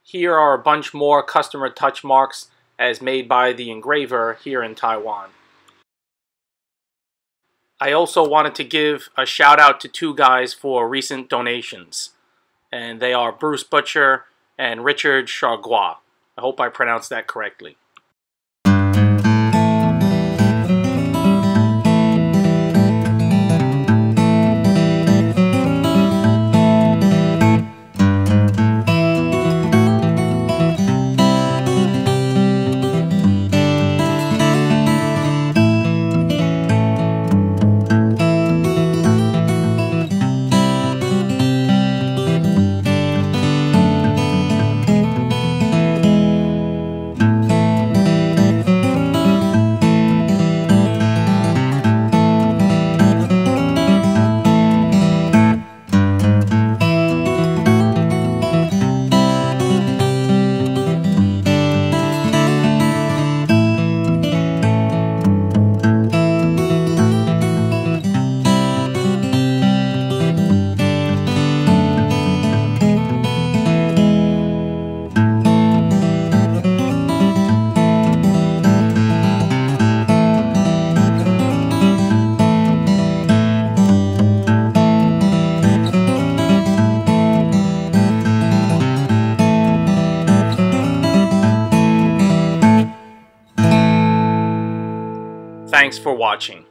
Here are a bunch more customer touch marks as made by the engraver here in Taiwan. I also wanted to give a shout out to two guys for recent donations, and they are Bruce Butcher and Richard Chargois. I hope I pronounced that correctly. Thanks for watching.